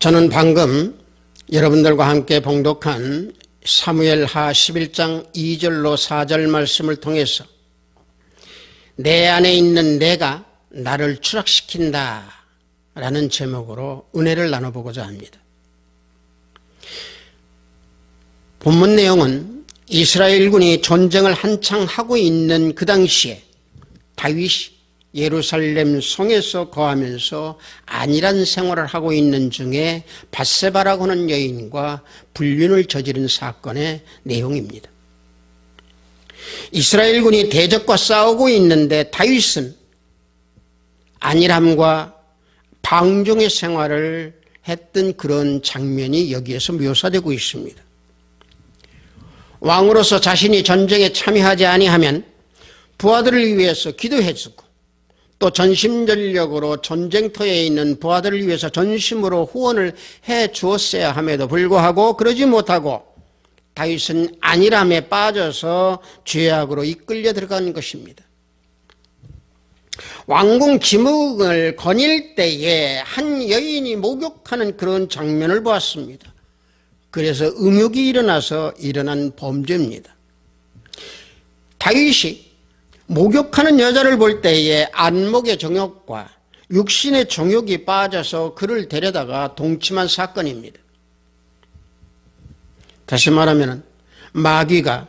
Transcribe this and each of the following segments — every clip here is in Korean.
저는 방금 여러분들과 함께 봉독한 사무엘하 11장 2절로 4절 말씀을 통해서 내 안에 있는 내가 나를 추락시킨다 라는 제목으로 은혜를 나눠보고자 합니다. 본문 내용은 이스라엘군이 전쟁을 한창 하고 있는 그 당시에 다윗이 예루살렘 성에서 거하면서 안일한 생활을 하고 있는 중에 밧세바라고 하는 여인과 불륜을 저지른 사건의 내용입니다. 이스라엘군이 대적과 싸우고 있는데 다윗은 안일함과 방종의 생활을 했던 그런 장면이 여기에서 묘사되고 있습니다. 왕으로서 자신이 전쟁에 참여하지 아니하면 부하들을 위해서 기도해주고 또 전심전력으로 전쟁터에 있는 부하들을 위해서 전심으로 후원을 해 주었어야 함에도 불구하고 그러지 못하고 다윗은 안일함에 빠져서 죄악으로 이끌려 들어간 것입니다. 왕궁 지붕을 거닐 때에 한 여인이 목욕하는 그런 장면을 보았습니다. 그래서 음욕이 일어나서 일어난 범죄입니다. 다윗이 목욕하는 여자를 볼 때에 안목의 정욕과 육신의 정욕이 빠져서 그를 데려다가 동침한 사건입니다. 다시 말하면 마귀가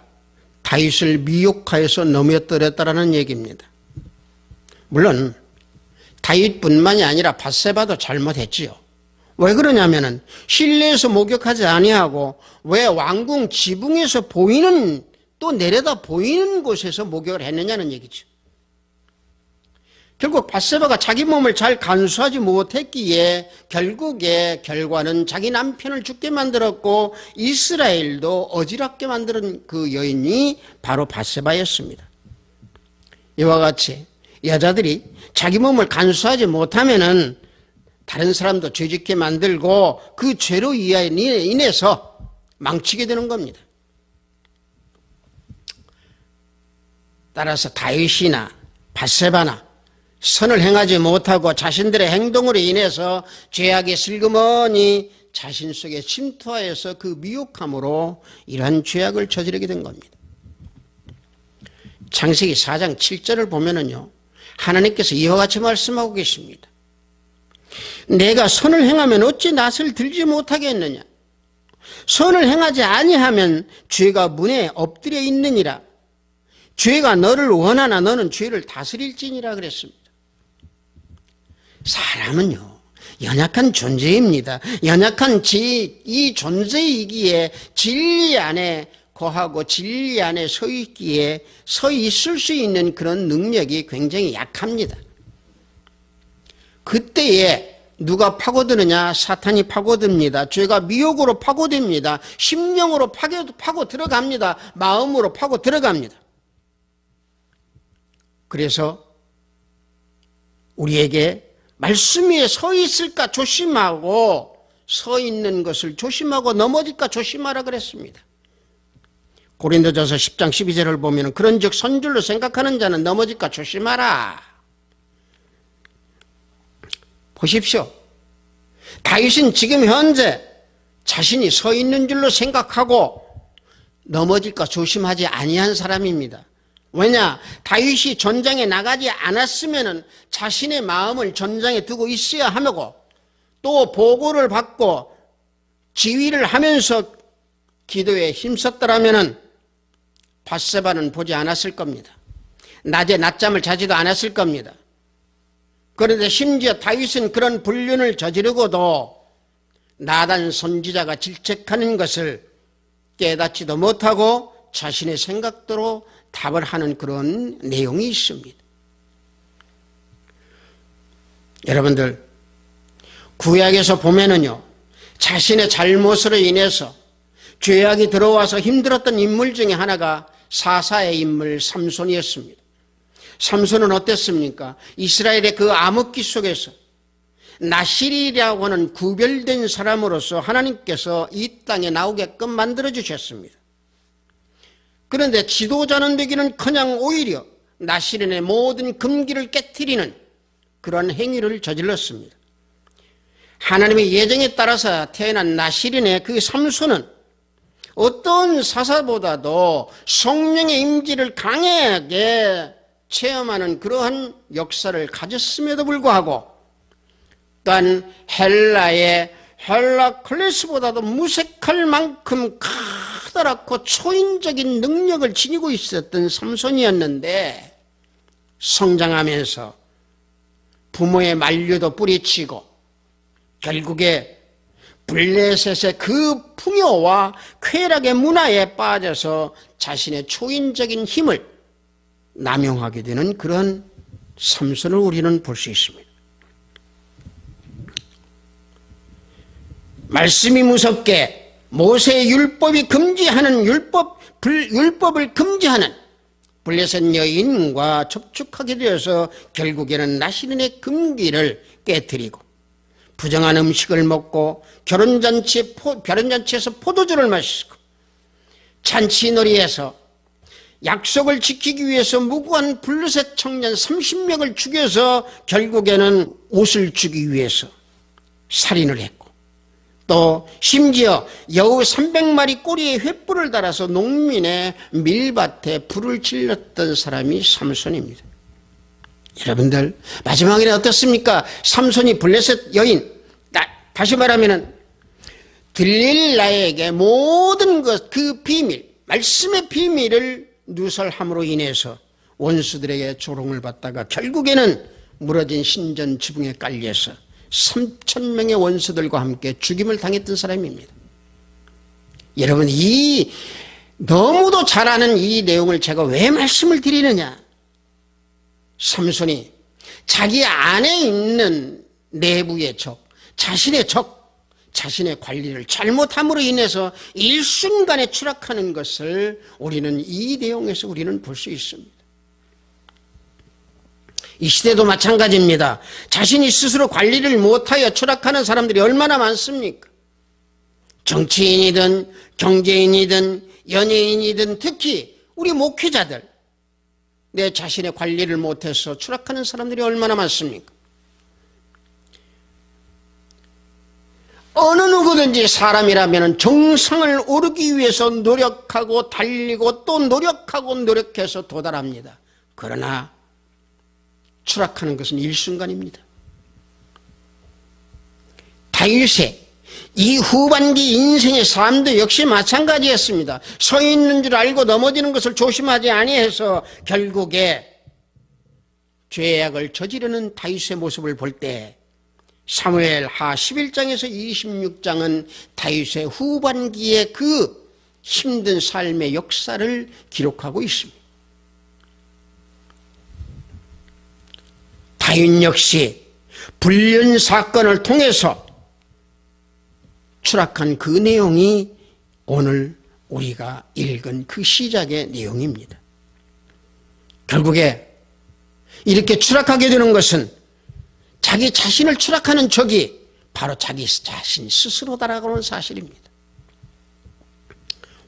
다윗을 미혹하여서 넘어뜨렸다라는 얘기입니다. 물론 다윗뿐만이 아니라 밧세바도 잘못했지요. 왜 그러냐면은 실내에서 목욕하지 아니하고 왜 왕궁 지붕에서 보이는 또 내려다 보이는 곳에서 목욕을 했느냐는 얘기죠. 결국 밧세바가 자기 몸을 잘 간수하지 못했기에 결국의 결과는 자기 남편을 죽게 만들었고 이스라엘도 어지럽게 만드는 그 여인이 바로 밧세바였습니다. 이와 같이 여자들이 자기 몸을 간수하지 못하면은 다른 사람도 죄짓게 만들고 그 죄로 인해서 망치게 되는 겁니다. 따라서 다윗이나 밧세바나 선을 행하지 못하고 자신들의 행동으로 인해서 죄악이 슬그머니 자신 속에 침투하여서 그 미혹함으로 이러한 죄악을 저지르게 된 겁니다. 창세기 4장 7절을 보면은요, 하나님께서 이와 같이 말씀하고 계십니다. 내가 선을 행하면 어찌 낯을 들지 못하겠느냐? 선을 행하지 아니하면 죄가 문에 엎드려 있느니라. 죄가 너를 원하나 너는 죄를 다스릴지니라 그랬습니다. 사람은요, 연약한 존재입니다. 연약한 이 존재이기에 진리 안에 거하고 진리 안에 서 있기에 서 있을 수 있는 그런 능력이 굉장히 약합니다. 그때에 누가 파고드느냐? 사탄이 파고듭니다. 죄가 미혹으로 파고듭니다. 심령으로 파고 들어갑니다. 마음으로 파고 들어갑니다. 그래서 우리에게 말씀 위에 서 있을까 조심하고 서 있는 것을 조심하고 넘어질까 조심하라 그랬습니다. 고린도전서 10장 12절을 보면 그런즉 선줄로 생각하는 자는 넘어질까 조심하라. 보십시오. 다윗은 지금 현재 자신이 서 있는 줄로 생각하고 넘어질까 조심하지 아니한 사람입니다. 왜냐? 다윗이 전장에 나가지 않았으면 자신의 마음을 전장에 두고 있어야 하고 또 보고를 받고 지휘를 하면서 기도에 힘썼더라면 밧세바는 보지 않았을 겁니다. 낮에 낮잠을 자지도 않았을 겁니다. 그런데 심지어 다윗은 그런 불륜을 저지르고도 나단 선지자가 질책하는 것을 깨닫지도 못하고 자신의 생각대로 답을 하는 그런 내용이 있습니다. 여러분들, 구약에서 보면은요, 자신의 잘못으로 인해서 죄악이 들어와서 힘들었던 인물 중에 하나가 사사의 인물 삼손이었습니다. 삼손은 어땠습니까? 이스라엘의 그 암흑기 속에서 나실이라고 하는 구별된 사람으로서 하나님께서 이 땅에 나오게끔 만들어 주셨습니다. 그런데 지도자는 되기는커녕 오히려 나실인의 모든 금기를 깨트리는 그런 행위를 저질렀습니다. 하나님의 예정에 따라서 태어난 나실인의 그 삼손은 어떤 사사보다도 성령의 임재를 강하게 체험하는 그러한 역사를 가졌음에도 불구하고 또한 헬라의 헬라클레스보다도 무색할 만큼 커다랗고 초인적인 능력을 지니고 있었던 삼손이었는데 성장하면서 부모의 만류도 뿌리치고 결국에 블레셋의 그 풍요와 쾌락의 문화에 빠져서 자신의 초인적인 힘을 남용하게 되는 그런 삼손을 우리는 볼 수 있습니다. 말씀이 무섭게 모세의 율법이 금지하는 율법을 금지하는 블레셋 여인과 접촉하게 되어서 결국에는 나실인의 금기를 깨뜨리고 부정한 음식을 먹고 결혼잔치에서 포도주를 마시고 잔치놀이에서 약속을 지키기 위해서 무고한 블레셋 청년 30명을 죽여서 결국에는 옷을 주기 위해서 살인을 했고 또 심지어 여우 300마리 꼬리에 횃불을 달아서 농민의 밀밭에 불을 질렀던 사람이 삼손입니다. 여러분들 마지막에는 어떻습니까? 삼손이 블레셋 여인, 다시 말하면 들릴라에게 모든 것, 그 비밀, 말씀의 비밀을 누설함으로 인해서 원수들에게 조롱을 받다가 결국에는 무너진 신전 지붕에 깔려서 3,000명의 원수들과 함께 죽임을 당했던 사람입니다. 여러분, 이 너무도 잘 아는 이 내용을 제가 왜 말씀을 드리느냐? 삼손이 자기 안에 있는 내부의 적, 자신의 적, 자신의 관리를 잘못함으로 인해서 일순간에 추락하는 것을 우리는 이 내용에서 우리는 볼 수 있습니다. 이 시대도 마찬가지입니다. 자신이 스스로 관리를 못하여 추락하는 사람들이 얼마나 많습니까? 정치인이든 경제인이든 연예인이든 특히 우리 목회자들, 내 자신의 관리를 못해서 추락하는 사람들이 얼마나 많습니까? 어느 누구든지 사람이라면 정상을 오르기 위해서 노력하고 달리고 또 노력해서 도달합니다. 그러나 추락하는 것은 일순간입니다. 다윗의 이 후반기 인생의 삶도 역시 마찬가지였습니다. 서 있는 줄 알고 넘어지는 것을 조심하지 아니해서 결국에 죄악을 저지르는 다윗의 모습을 볼 때 사무엘하 11장에서 26장은 다윗의 후반기의 그 힘든 삶의 역사를 기록하고 있습니다. 다윗 역시 불륜 사건을 통해서 추락한 그 내용이 오늘 우리가 읽은 그 시작의 내용입니다. 결국에 이렇게 추락하게 되는 것은 자기 자신을 추락하는 적이 바로 자기 자신 스스로다라고 하는 사실입니다.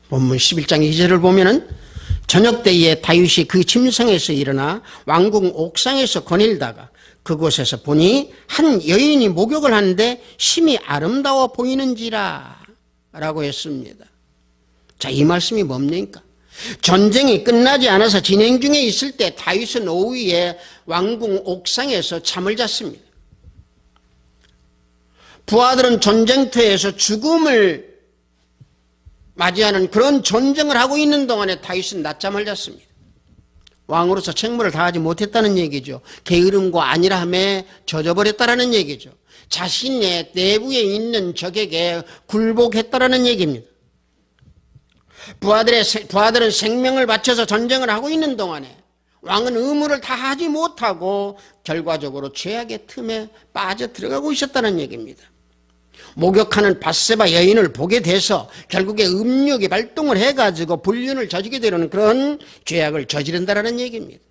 본문 11장 2절을 보면은 저녁 때에 다윗이 그 침상에서 일어나 왕궁 옥상에서 거닐다가 그곳에서 보니 한 여인이 목욕을 하는데 심히 아름다워 보이는지라 라고 했습니다. 자, 이 말씀이 뭡니까? 전쟁이 끝나지 않아서 진행 중에 있을 때 다윗은 오후에 왕궁 옥상에서 잠을 잤습니다. 부하들은 전쟁터에서 죽음을 맞이하는 그런 전쟁을 하고 있는 동안에 다윗은 낮잠을 잤습니다. 왕으로서 책무를 다하지 못했다는 얘기죠. 게으름과 안일함에 젖어버렸다는 얘기죠. 자신의 내부에 있는 적에게 굴복했다는 얘기입니다. 부하들은 생명을 바쳐서 전쟁을 하고 있는 동안에 왕은 의무를 다하지 못하고 결과적으로 죄악의 틈에 빠져 들어가고 있었다는 얘기입니다. 목욕하는 밧세바 여인을 보게 돼서 결국에 음욕이 발동을 해가지고 불륜을 저지게 되는 그런 죄악을 저지른다는 얘기입니다.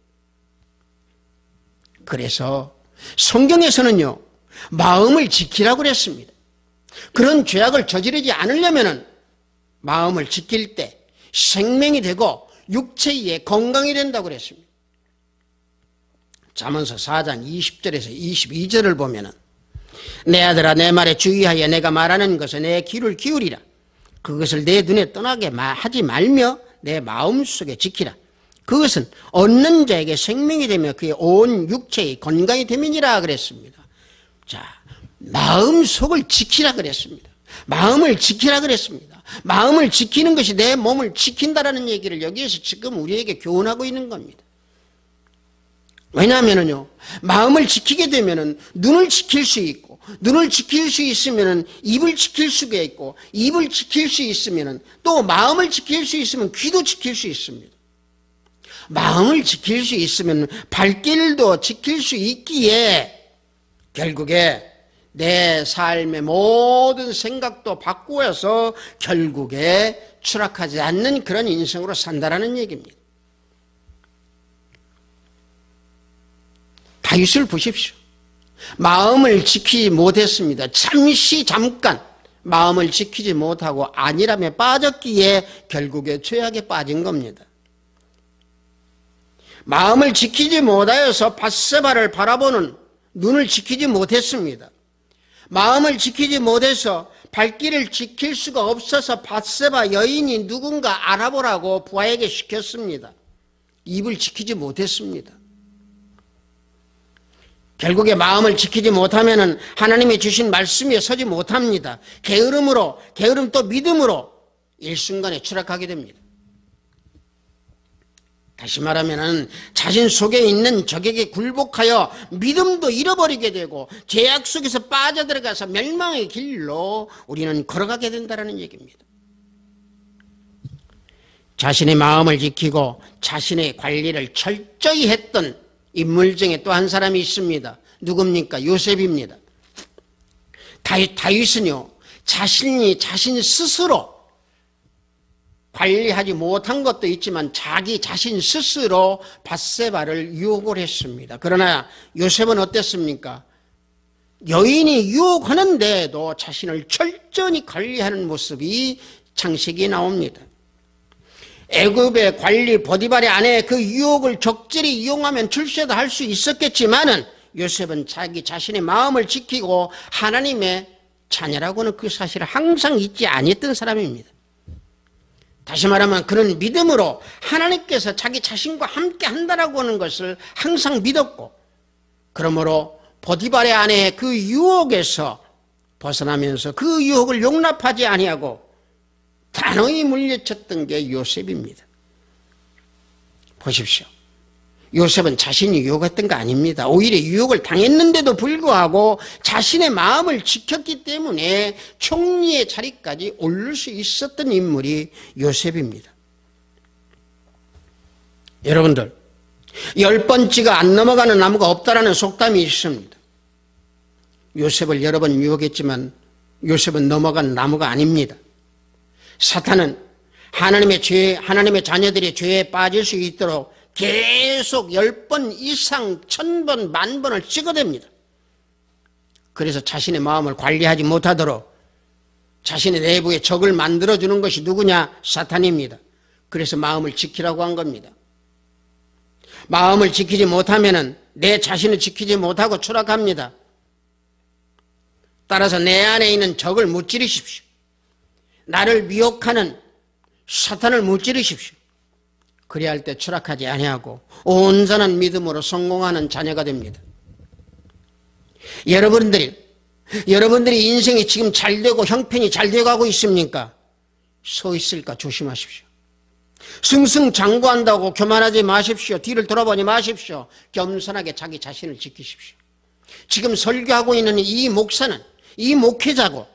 그래서 성경에서는요, 마음을 지키라고 그랬습니다. 그런 죄악을 저지르지 않으려면 마음을 지킬 때 생명이 되고 육체의 건강이 된다고 그랬습니다. 잠언서 4장 20절에서 22절을 보면은 내 아들아, 내 말에 주의하여 내가 말하는 것을 내 귀를 기울이라. 그것을 내 눈에 떠나게 하지 말며 내 마음속에 지키라. 그것은 얻는 자에게 생명이 되며 그의 온 육체의 건강이 됨이니라 그랬습니다. 자, 마음속을 지키라 그랬습니다. 마음을 지키라 그랬습니다. 마음을 지키는 것이 내 몸을 지킨다라는 얘기를 여기에서 지금 우리에게 교훈하고 있는 겁니다. 왜냐하면요, 마음을 지키게 되면은 눈을 지킬 수 있고, 눈을 지킬 수 있으면은 입을 지킬 수가 있고, 입을 지킬 수 있으면은 또 마음을 지킬 수 있으면 귀도 지킬 수 있습니다. 마음을 지킬 수 있으면 발길도 지킬 수 있기에 결국에 내 삶의 모든 생각도 바꾸어서 결국에 추락하지 않는 그런 인생으로 산다라는 얘기입니다. 다윗을 보십시오. 마음을 지키지 못했습니다. 잠깐 마음을 지키지 못하고 안일함에 빠졌기에 결국에 죄악에 빠진 겁니다. 마음을 지키지 못하여서 밧세바를 바라보는 눈을 지키지 못했습니다. 마음을 지키지 못해서 발길을 지킬 수가 없어서 밧세바 여인이 누군가 알아보라고 부하에게 시켰습니다. 입을 지키지 못했습니다. 결국에 마음을 지키지 못하면 하나님이 주신 말씀 위에 서지 못합니다. 게으름 또 믿음으로 일순간에 추락하게 됩니다. 다시 말하면 자신 속에 있는 적에게 굴복하여 믿음도 잃어버리게 되고 죄악 속에서 빠져들어가서 멸망의 길로 우리는 걸어가게 된다는 얘기입니다. 자신의 마음을 지키고 자신의 관리를 철저히 했던 인물 중에 또 한 사람이 있습니다. 누굽니까? 요셉입니다. 다윗은요, 자신 스스로 관리하지 못한 것도 있지만 자기 자신 스스로 밧세바를 유혹을 했습니다. 그러나 요셉은 어땠습니까? 여인이 유혹하는데도 자신을 철저히 관리하는 모습이 창세기에 나옵니다. 애굽의 관리 보디발의 아내 그 유혹을 적절히 이용하면 출세도 할 수 있었겠지만은 요셉은 자기 자신의 마음을 지키고 하나님의 자녀라고는 그 사실을 항상 잊지 아니했던 사람입니다. 다시 말하면 그는 믿음으로 하나님께서 자기 자신과 함께 한다라고 하는 것을 항상 믿었고, 그러므로 보디발의 아내의 그 유혹에서 벗어나면서 그 유혹을 용납하지 아니하고 단호히 물리쳤던 게 요셉입니다. 보십시오. 요셉은 자신이 유혹했던 거 아닙니다. 오히려 유혹을 당했는데도 불구하고 자신의 마음을 지켰기 때문에 총리의 자리까지 오를 수 있었던 인물이 요셉입니다. 여러분들, 10번째가 안 넘어가는 나무가 없다라는 속담이 있습니다. 요셉을 여러 번 유혹했지만 요셉은 넘어간 나무가 아닙니다. 사탄은 하나님의 자녀들이 죄에 빠질 수 있도록 계속 10번 이상 1000번, 10,000번을 찍어댑니다. 그래서 자신의 마음을 관리하지 못하도록 자신의 내부에 적을 만들어주는 것이 누구냐? 사탄입니다. 그래서 마음을 지키라고 한 겁니다. 마음을 지키지 못하면 내 자신을 지키지 못하고 추락합니다. 따라서 내 안에 있는 적을 무찌르십시오. 나를 미혹하는 사탄을 무찌르십시오. 그래야 할 때 추락하지 아니하고 온전한 믿음으로 성공하는 자녀가 됩니다. 여러분들이 인생이 지금 잘되고 형편이 잘되어 가고 있습니까? 서 있을까 조심하십시오. 승승장구한다고 교만하지 마십시오. 뒤를 돌아보지 마십시오. 겸손하게 자기 자신을 지키십시오. 지금 설교하고 있는 이 목사는, 이 목회자고,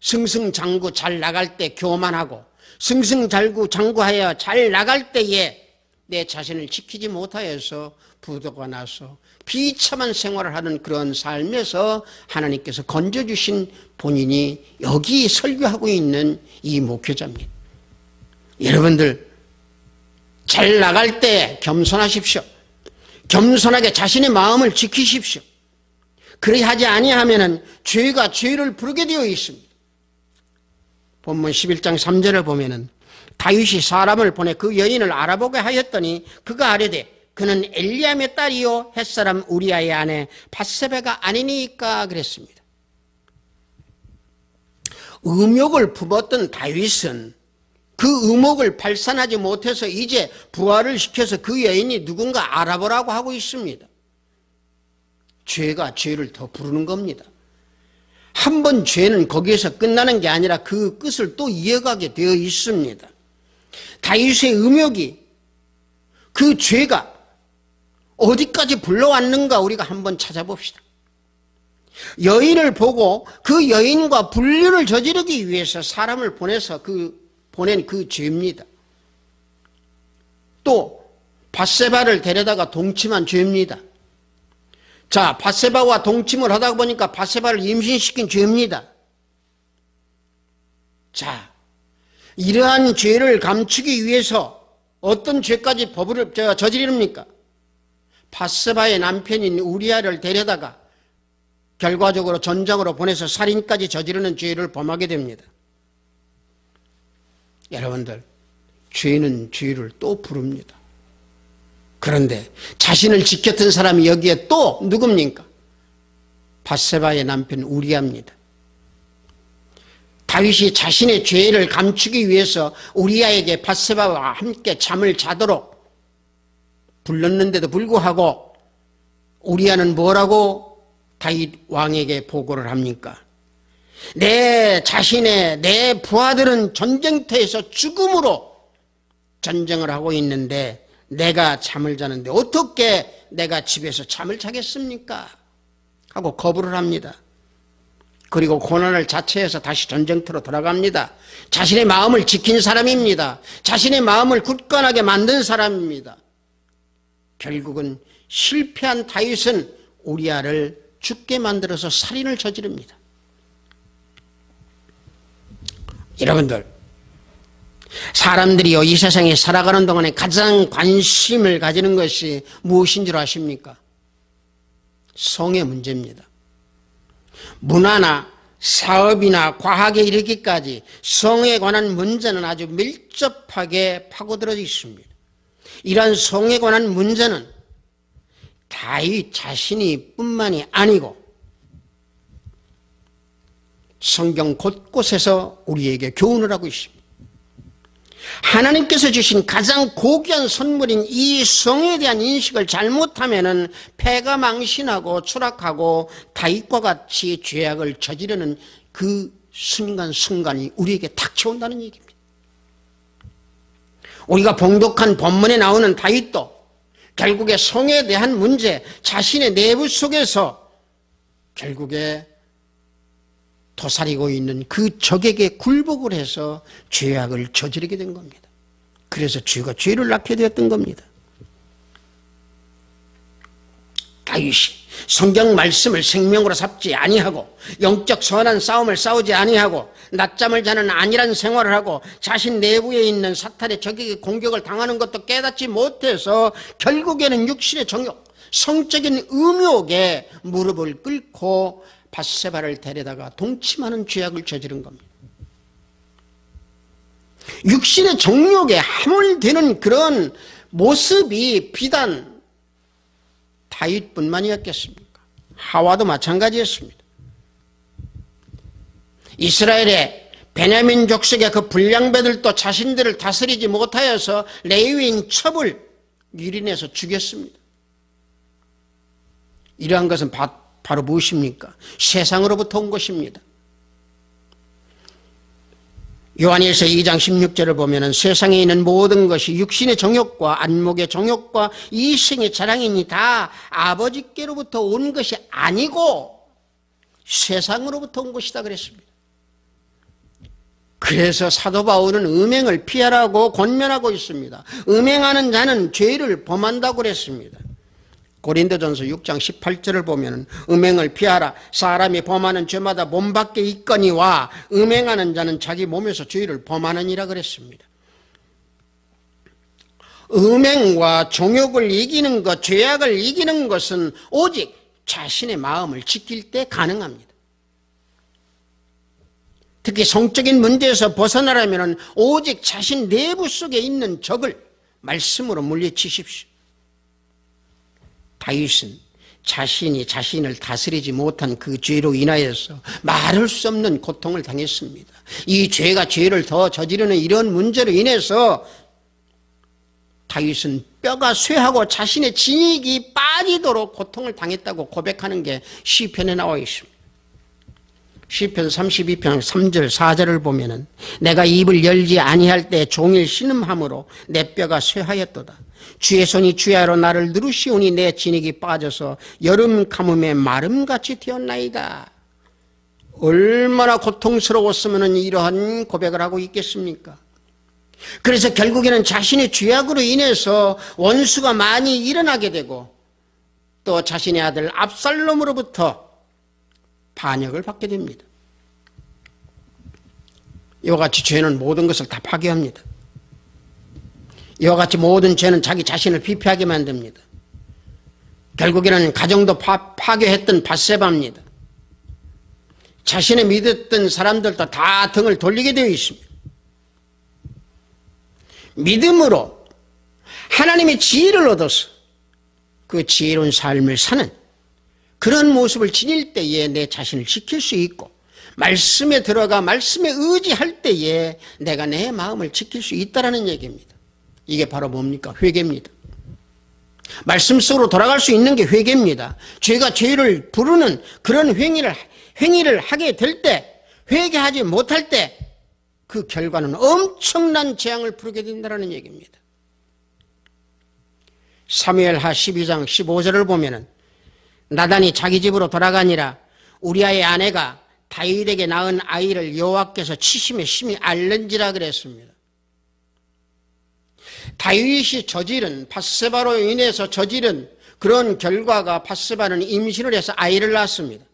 승승장구 잘 나갈 때 교만하고 승승장구하여 잘 나갈 때에 내 자신을 지키지 못하여서 부도가 나서 비참한 생활을 하는 그런 삶에서 하나님께서 건져주신 본인이 여기 설교하고 있는 이 목회자입니다. 여러분들, 잘 나갈 때 겸손하십시오. 겸손하게 자신의 마음을 지키십시오. 그래야 하지 아니하면 죄가 죄를 부르게 되어 있습니다. 본문 11장 3절을 보면은 다윗이 사람을 보내 그 여인을 알아보게 하였더니 그가 아뢰되 그는 엘리암의 딸이요 햇사람 우리아의 아내 밧세바가 아니니까 그랬습니다. 의목을 품었던 다윗은 그 의목을 발산하지 못해서 이제 부활을 시켜서 그 여인이 누군가 알아보라고 하고 있습니다. 죄가 죄를 더 부르는 겁니다. 한 번 죄는 거기에서 끝나는 게 아니라 그 끝을 또 이어가게 되어 있습니다. 다윗의 의목이 그 죄가 어디까지 불러왔는가 우리가 한번 찾아봅시다. 여인을 보고 그 여인과 분류를 저지르기 위해서 사람을 보내서 보낸 그 죄입니다. 또 밧세바를 데려다가 동침한 죄입니다. 자, 밧세바와 동침을 하다 보니까 밧세바를 임신시킨 죄입니다. 자, 이러한 죄를 감추기 위해서 어떤 죄까지 법을 저지릅니까? 밧세바의 남편인 우리아를 데려다가 결과적으로 전장으로 보내서 살인까지 저지르는 죄를 범하게 됩니다. 여러분들, 죄는 죄를 또 부릅니다. 그런데 자신을 지켰던 사람이 여기에 또 누굽니까? 밧세바의 남편 우리아입니다. 다윗이 자신의 죄를 감추기 위해서 우리아에게 밧세바와 함께 잠을 자도록 불렀는데도 불구하고 우리아는 뭐라고 다윗 왕에게 보고를 합니까? 내 부하들은 전쟁터에서 죽음으로 전쟁을 하고 있는데 내가 잠을 자는데 어떻게 내가 집에서 잠을 자겠습니까? 하고 거부를 합니다. 그리고 고난을 자처해서 다시 전쟁터로 돌아갑니다. 자신의 마음을 지킨 사람입니다. 자신의 마음을 굳건하게 만든 사람입니다. 결국은 실패한 다윗은 우리아를 죽게 만들어서 살인을 저지릅니다. 여러분들, 사람들이요 이 세상에 살아가는 동안에 가장 관심을 가지는 것이 무엇인 줄 아십니까? 성의 문제입니다. 문화나 사업이나 과학에 이르기까지 성에 관한 문제는 아주 밀접하게 파고들어져 있습니다. 이러한 성에 관한 문제는 다윗 자신이 뿐만이 아니고 성경 곳곳에서 우리에게 교훈을 하고 있습니다. 하나님께서 주신 가장 고귀한 선물인 이 성에 대한 인식을 잘못하면은 패가 망신하고 추락하고 다윗과 같이 죄악을 저지르는 그 순간순간이 우리에게 닥쳐온다는 얘기입니다. 우리가 봉독한 본문에 나오는 다윗도 결국에 성에 대한 문제, 자신의 내부 속에서 결국에 도사리고 있는 그 적에게 굴복을 해서 죄악을 저지르게 된 겁니다. 그래서 죄가 죄를 낳게 되었던 겁니다. 다윗이 성경 말씀을 생명으로 삼지 아니하고 영적 선한 싸움을 싸우지 아니하고 낮잠을 자는 안일한 생활을 하고 자신 내부에 있는 사탄의 적에게 공격을 당하는 것도 깨닫지 못해서 결국에는 육신의 정욕, 성적인 음욕에 무릎을 꿇고 밧세바를 데려다가 동침하는 죄악을 저지른 겁니다. 육신의 정욕에 함몰되는 그런 모습이 비단 다윗뿐만이었겠습니까? 하와도 마찬가지였습니다. 이스라엘의 베냐민 족속의 그 불량배들도 자신들을 다스리지 못하여서 레위인 첩을 유린해서 죽였습니다. 이러한 것은 바로 무엇입니까? 세상으로부터 온 것입니다. 요한일서 2장 16절을 보면 세상에 있는 모든 것이 육신의 정욕과 안목의 정욕과 이생의 자랑이니 다 아버지께로부터 온 것이 아니고 세상으로부터 온 것이다 그랬습니다. 그래서 사도 바울은 음행을 피하라고 권면하고 있습니다. 음행하는 자는 죄를 범한다고 그랬습니다. 고린도전서 6장 18절을 보면 음행을 피하라. 사람이 범하는 죄마다 몸 밖에 있거니와 음행하는 자는 자기 몸에서 죄를 범하느니라 그랬습니다. 음행과 정욕을 이기는 것, 죄악을 이기는 것은 오직 자신의 마음을 지킬 때 가능합니다. 특히 성적인 문제에서 벗어나려면 오직 자신 내부 속에 있는 적을 말씀으로 물리치십시오. 다윗은 자신이 자신을 다스리지 못한 그 죄로 인하여서 말할 수 없는 고통을 당했습니다. 이 죄가 죄를 더 저지르는 이런 문제로 인해서 다윗은 뼈가 쇠하고 자신의 진익이 빠지도록 고통을 당했다고 고백하는 게 시편에 나와 있습니다. 시편 32편 3절 4절을 보면은 내가 입을 열지 아니할 때 종일 신음함으로 내 뼈가 쇠하였도다. 주의 손이 주야로 나를 누르시오니 내 진익이 빠져서 여름 가뭄에 마름같이 되었나이다. 얼마나 고통스러웠으면 이러한 고백을 하고 있겠습니까? 그래서 결국에는 자신의 죄악으로 인해서 원수가 많이 일어나게 되고 또 자신의 아들 압살롬으로부터 반역을 받게 됩니다. 이와 같이 죄는 모든 것을 다 파괴합니다. 이와 같이 모든 죄는 자기 자신을 피폐하게 만듭니다. 결국에는 가정도 파괴했던 밧세바입니다. 자신의 믿었던 사람들도 다 등을 돌리게 되어 있습니다. 믿음으로 하나님의 지혜를 얻어서 그 지혜로운 삶을 사는 그런 모습을 지닐 때에 내 자신을 지킬 수 있고 말씀에 들어가 말씀에 의지할 때에 내가 내 마음을 지킬 수 있다는 얘기입니다. 이게 바로 뭡니까? 회개입니다. 말씀 속으로 돌아갈 수 있는 게 회개입니다. 죄가 죄를 부르는 그런 행위를 하게 될 때, 회개하지 못할 때 그 결과는 엄청난 재앙을 부르게 된다는 얘기입니다. 사무엘하 12장 15절을 보면은 나단이 자기 집으로 돌아가니라 우리아의 아내가 다윗에게 낳은 아이를 여호와께서 치심에 심히 앓는지라 그랬습니다. 다윗이 저지른 밧세바로 인해서 저지른 그런 결과가 밧세바는 임신을 해서 아이를 낳았습니다.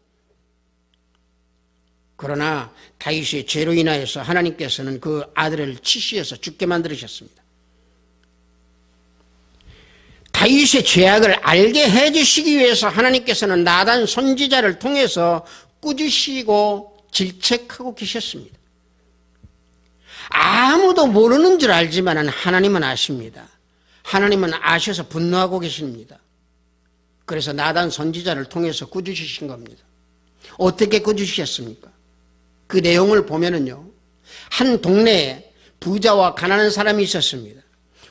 그러나 다윗의 죄로 인하여서 하나님께서는 그 아들을 치시해서 죽게 만들으셨습니다. 다윗의 죄악을 알게 해주시기 위해서 하나님께서는 나단 선지자를 통해서 꾸짖으시고 질책하고 계셨습니다. 아무도 모르는 줄 알지만 하나님은 아십니다. 하나님은 아셔서 분노하고 계십니다. 그래서 나단 선지자를 통해서 꾸짖으신 겁니다. 어떻게 꾸짖으셨습니까? 그 내용을 보면은요, 한 동네에 부자와 가난한 사람이 있었습니다.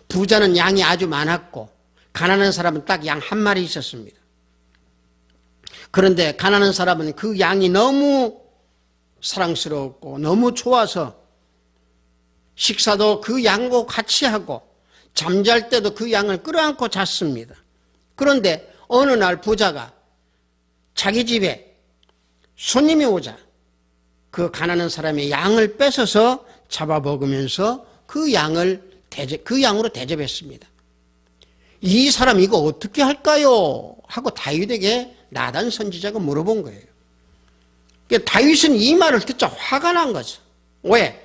부자는 양이 아주 많았고 가난한 사람은 딱 양 한 마리 있었습니다. 그런데 가난한 사람은 그 양이 너무 사랑스러웠고 너무 좋아서 식사도 그 양과 같이 하고 잠잘 때도 그 양을 끌어안고 잤습니다. 그런데 어느 날 부자가 자기 집에 손님이 오자 그 가난한 사람의 양을 뺏어서 잡아먹으면서 그 양으로 대접했습니다. 이 사람 이거 어떻게 할까요? 하고 다윗에게 나단 선지자가 물어본 거예요. 다윗은 이 말을 듣자 화가 난 거죠. 왜?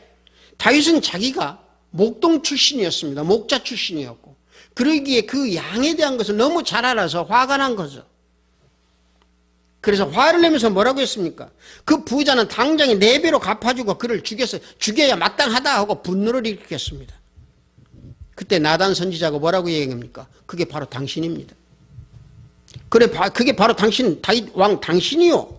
다윗은 자기가 목동 출신이었습니다. 목자 출신이었고 그러기에 그 양에 대한 것을 너무 잘 알아서 화가 난 거죠. 그래서 화를 내면서 뭐라고 했습니까? 그 부자는 당장에 4배로 갚아주고 그를 죽여야 마땅하다 하고 분노를 일으켰습니다. 그때 나단 선지자가 뭐라고 얘기합니까? 그게 바로 당신입니다. 그게 바로 당신, 다윗 왕 당신이요.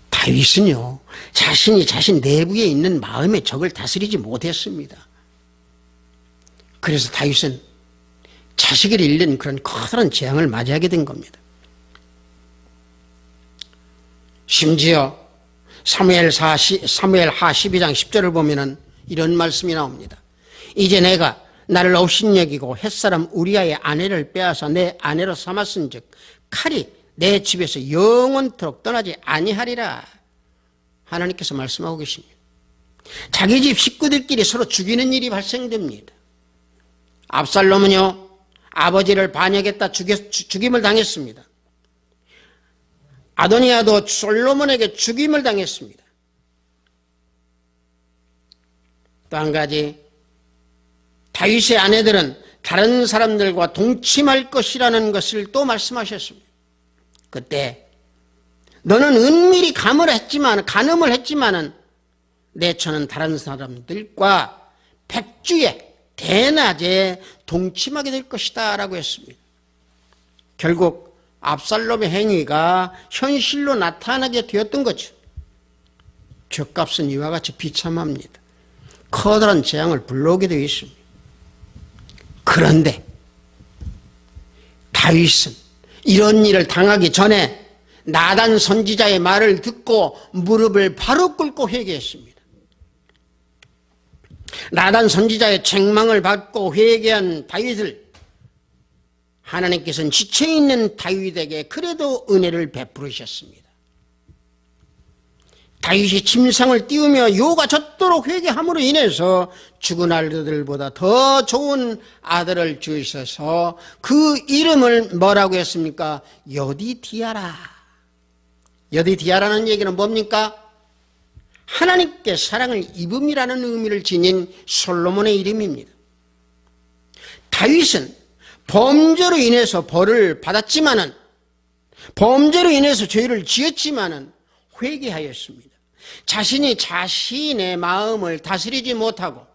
다윗은요, 자신이 자신 내부에 있는 마음의 적을 다스리지 못했습니다. 그래서 다윗은 자식을 잃는 그런 커다란 재앙을 맞이하게 된 겁니다. 심지어 사무엘하 12장 10절을 보면은 이런 말씀이 나옵니다. 이제 내가 나를 업신여기고 햇사람 우리아의 아내를 빼앗아 내 아내로 삼았은즉 칼이 내 집에서 영원토록 떠나지 아니하리라. 하나님께서 말씀하고 계십니다. 자기 집 식구들끼리 서로 죽이는 일이 발생됩니다. 압살롬은요, 아버지를 반역했다 죽임을 당했습니다. 아도니아도 솔로몬에게 죽임을 당했습니다. 또 한 가지, 다윗의 아내들은 다른 사람들과 동침할 것이라는 것을 또 말씀하셨습니다. 그때 너는 은밀히 간음을 했지만은 내 처는 다른 사람들과 백주에 대낮에 동침하게 될 것이다 라고 했습니다. 결국 압살롬의 행위가 현실로 나타나게 되었던 거죠. 죗값은 이와 같이 비참합니다. 커다란 재앙을 불러오게 되어 있습니다. 그런데 다윗은 이런 일을 당하기 전에 나단 선지자의 말을 듣고 무릎을 바로 꿇고 회개했습니다. 나단 선지자의 책망을 받고 회개한 다윗을 하나님께서는 지쳐있는 다윗에게 그래도 은혜를 베풀으셨습니다. 다윗이 침상을 띄우며 요가 젖도록 회개함으로 인해서 죽은 아들들보다 더 좋은 아들을 주셔서 그 이름을 뭐라고 했습니까? 여디디아라. 여디디아라는 얘기는 뭡니까? 하나님께 사랑을 입음이라는 의미를 지닌 솔로몬의 이름입니다. 다윗은 범죄로 인해서 벌을 받았지만은, 범죄로 인해서 죄를 지었지만은 회개하였습니다. 자신이 자신의 마음을 다스리지 못하고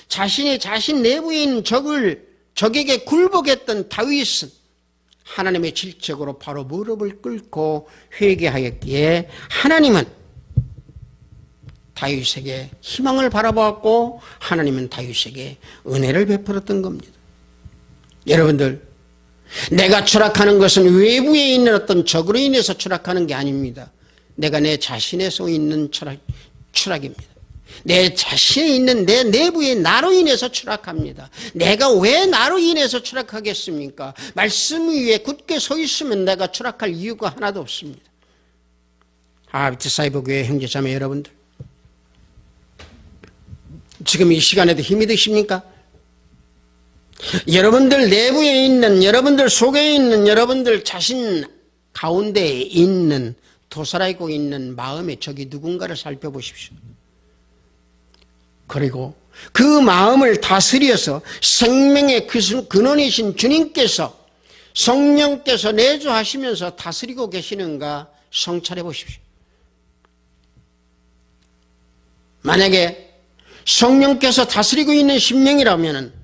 자신이 자신 내부에 있는 적에게 굴복했던 다윗은 하나님의 질책으로 바로 무릎을 꿇고 회개하였기에 하나님은 다윗에게 희망을 바라보았고 하나님은 다윗에게 은혜를 베풀었던 겁니다. 여러분들, 내가 추락하는 것은 외부에 있는 어떤 적으로 인해서 추락하는 게 아닙니다. 내가 내 자신에서 있는 추락입니다. 내 자신에 있는 내 내부의 나로 인해서 추락합니다. 내가 왜 나로 인해서 추락하겠습니까? 말씀 위에 굳게 서 있으면 내가 추락할 이유가 하나도 없습니다. 하비트 사이버교회 형제자매 여러분들, 지금 이 시간에도 힘이 드십니까? 여러분들 내부에 있는, 여러분들 속에 있는, 여러분들 자신 가운데에 있는, 도살하고 있는 마음의 적이 누군가를 살펴보십시오. 그리고 그 마음을 다스려서 생명의 근원이신 주님께서, 성령께서 내주하시면서 다스리고 계시는가 성찰해 보십시오. 만약에 성령께서 다스리고 있는 심령이라면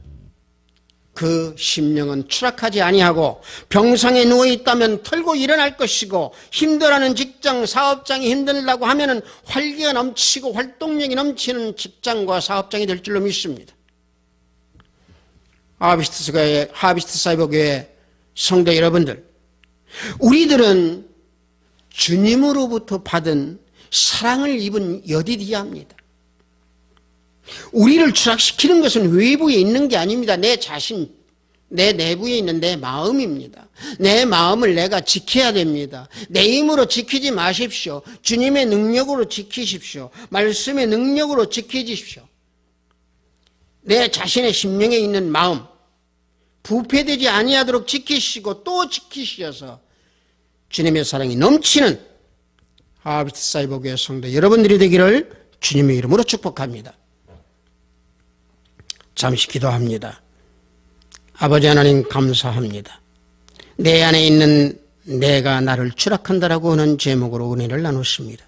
그 심령은 추락하지 아니하고 병상에 누워있다면 털고 일어날 것이고, 힘들어하는 직장, 사업장이 힘들다고 하면 활기가 넘치고 활동력이 넘치는 직장과 사업장이 될 줄로 믿습니다. 하비스트 사이버교회 성도 여러분들, 우리들은 주님으로부터 받은 사랑을 입은 여디디아입니다. 우리를 추락시키는 것은 외부에 있는 게 아닙니다. 내 자신, 내 내부에 있는 내 마음입니다. 내 마음을 내가 지켜야 됩니다. 내 힘으로 지키지 마십시오. 주님의 능력으로 지키십시오. 말씀의 능력으로 지키십시오. 내 자신의 심령에 있는 마음, 부패되지 아니하도록 지키시고 또 지키셔서 주님의 사랑이 넘치는 하비트 사이버교회 성도 여러분들이 되기를 주님의 이름으로 축복합니다. 잠시 기도합니다. 아버지 하나님 감사합니다. 내 안에 있는 내가 나를 추락한다라고 하는 제목으로 은혜를 나눴습니다.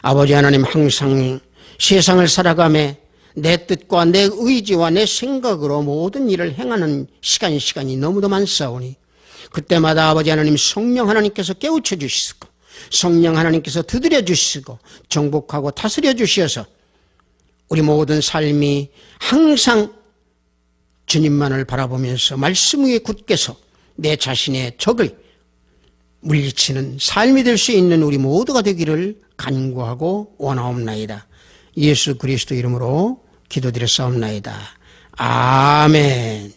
아버지 하나님, 항상 세상을 살아가며 내 뜻과 내 의지와 내 생각으로 모든 일을 행하는 시간이 너무도 많사오니 그때마다 아버지 하나님, 성령 하나님께서 깨우쳐 주시고 성령 하나님께서 두드려 주시고 정복하고 다스려 주셔서 우리 모든 삶이 항상 주님만을 바라보면서 말씀 위에 굳게 서 내 자신의 적을 물리치는 삶이 될 수 있는 우리 모두가 되기를 간구하고 원하옵나이다. 예수 그리스도 이름으로 기도드렸사옵나이다. 아멘.